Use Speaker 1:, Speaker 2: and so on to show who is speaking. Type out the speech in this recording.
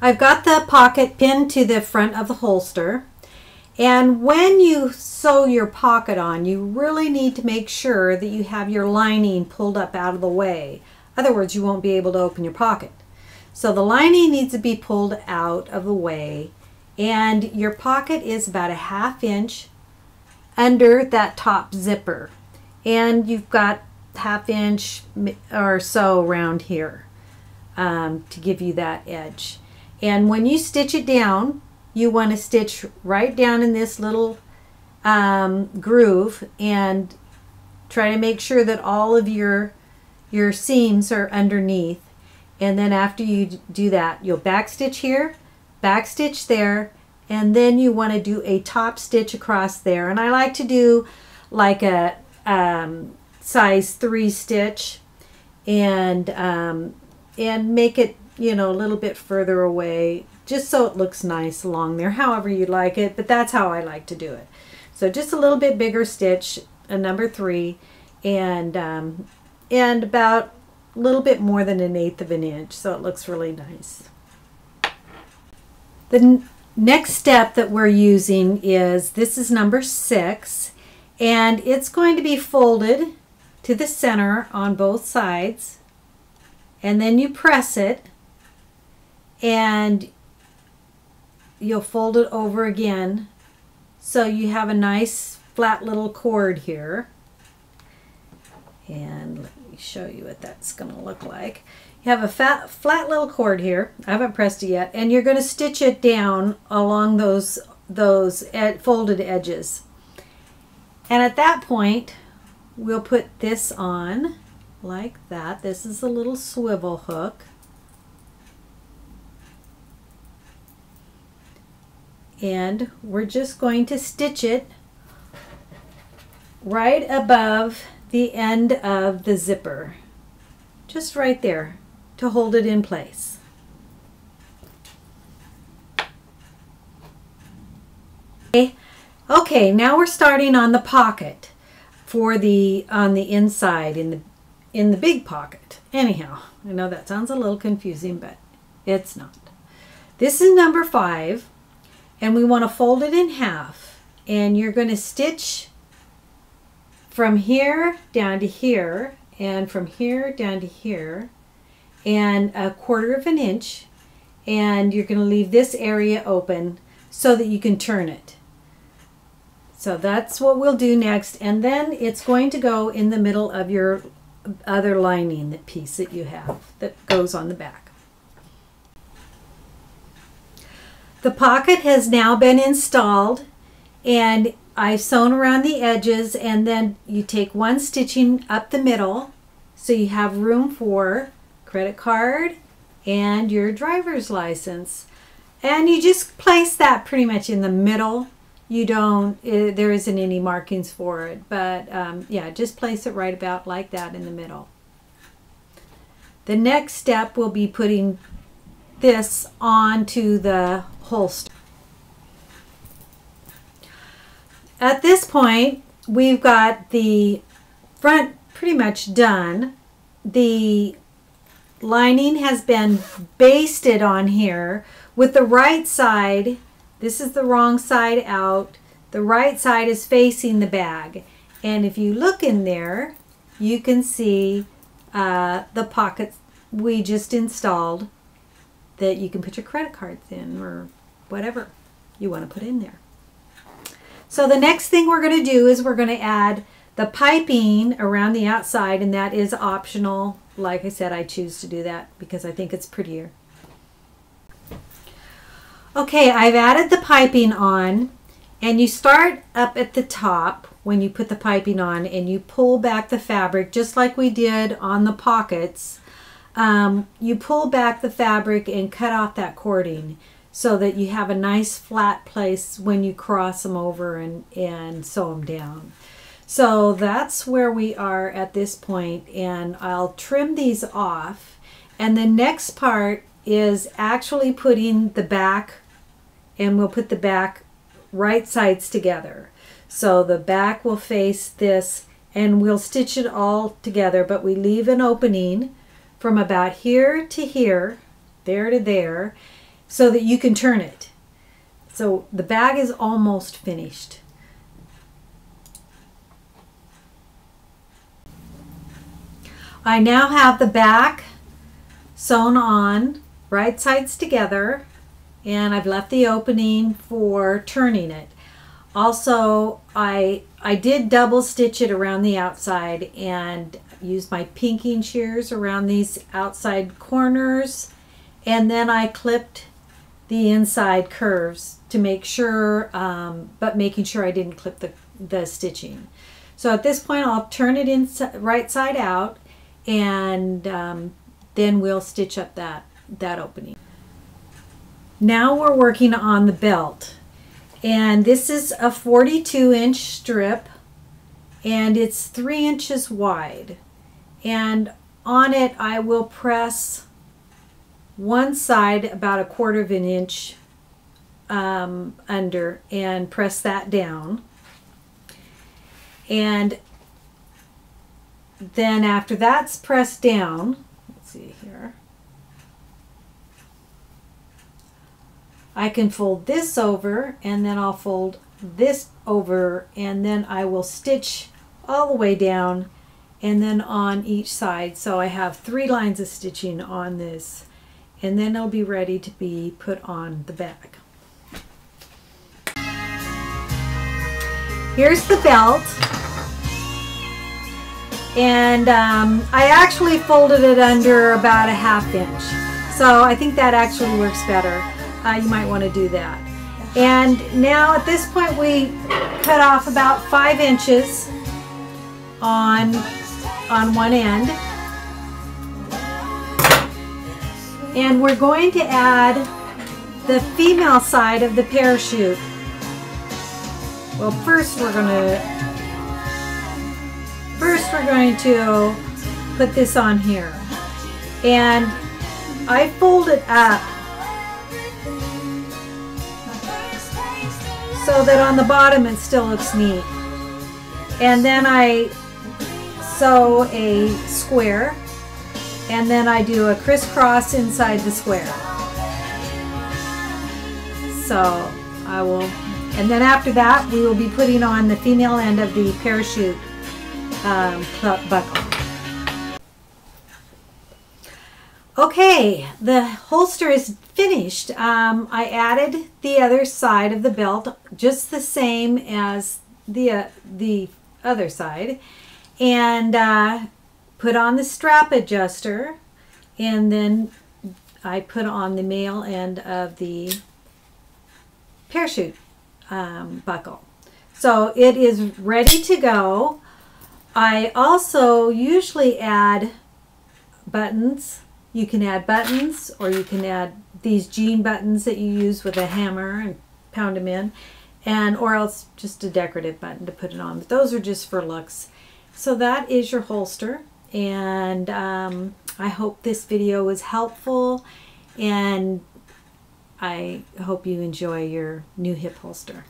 Speaker 1: I've got the pocket pinned to the front of the holster. And when you sew your pocket on, you really need to make sure that you have your lining pulled up out of the way. Other words, you won't be able to open your pocket. So the lining needs to be pulled out of the way, and your pocket is about a 1/2 inch under that top zipper. And you've got 1/2 inch or so around here to give you that edge. And when you stitch it down, you want to stitch right down in this little groove and try to make sure that all of your seams are underneath. And then after you do that, you'll back stitch here, back stitch there, and then you want to do a top stitch across there. And I like to do like a size 3 stitch and make it, you know, a little bit further away, just so it looks nice along there, however you'd like it, but that's how I like to do it. So just a little bit bigger stitch, a number 3, and about a little bit more than 1/8 of an inch, so it looks really nice. The next step that we're using is, this is number 6, and it's going to be folded to the center on both sides, and then you press it, and you'll fold it over again, so you have a nice flat little cord here. And let me show you what that's going to look like. You have a flat little cord here. I haven't pressed it yet, and you're going to stitch it down along those folded edges. And at that point, we'll put this on like that. This is a little swivel hook. And we're just going to stitch it right above the end of the zipper, just right there, to hold it in place. Okay, now we're starting on the pocket for on the inside in the big pocket. Anyhow, I know that sounds a little confusing, but it's not. This is number 5. And we want to fold it in half, and you're going to stitch from here down to here, and from here down to here, and 1/4 of an inch, and you're going to leave this area open so that you can turn it. So that's what we'll do next, and then it's going to go in the middle of your other lining, that piece that you have that goes on the back. The pocket has now been installed, and I've sewn around the edges, and then you take one stitching up the middle so you have room for credit card and your driver's license. And you just place that pretty much in the middle. You don't, there isn't any markings for it, but yeah, just place it right about like that in the middle. The next step will be putting this onto the holster. At this point, we've got the front pretty much done. The lining has been basted on here with the right side. This is the wrong side out. The right side is facing the bag. And if you look in there, you can see the pockets we just installed that you can put your credit cards in or whatever you want to put in there. So the next thing we're going to do is we're going to add the piping around the outside, and that is optional. Like I said, I choose to do that because I think it's prettier. Okay, I've added the piping on, and you start up at the top when you put the piping on, and you pull back the fabric just like we did on the pockets. You pull back the fabric and cut off that cording so that you have a nice flat place when you cross them over and sew them down. So that's where we are at this point, and I'll trim these off. And the next part is actually putting the back, and we'll put the back right sides together. So the back will face this, and we'll stitch it all together, but we leave an opening from about here to here, there to there, so that you can turn it. So the bag is almost finished. I now have the back sewn on, right sides together, and I've left the opening for turning it. Also, I did double stitch it around the outside and used my pinking shears around these outside corners, and then I clipped the inside curves to make sure, but making sure I didn't clip the stitching. So at this point I'll turn it right side out, and then we'll stitch up that opening. Now we're working on the belt, and this is a 42-inch strip, and it's 3 inches wide, and on it I will press one side about 1/4 of an inch under and press that down, and then after that's pressed down, let's see here, I can fold this over, and then I'll fold this over, and then I will stitch all the way down and then on each side. So I have 3 lines of stitching on this, and then it'll be ready to be put on the bag. Here's the belt, and I actually folded it under about 1/2 inch, so I think that actually works better. You might want to do that. And now at this point we cut off about 5 inches on one end, and we're going to add the female side of the parachute. Well, first we're going to put this on here, and I fold it up so that on the bottom it still looks neat, and then I sew a square, and then I do a crisscross inside the square. So I will, and then after that we will be putting on the female end of the parachute buckle. Okay, the holster is finished. I added the other side of the belt just the same as the other side, and put on the strap adjuster, and then I put on the male end of the parachute buckle. So it is ready to go. I also usually add buttons. You can add buttons, or you can add these jean buttons that you use with a hammer and pound them in, or else just a decorative button to put it on. But those are just for looks. So that is your holster, and I hope this video was helpful, and I hope you enjoy your new hip holster.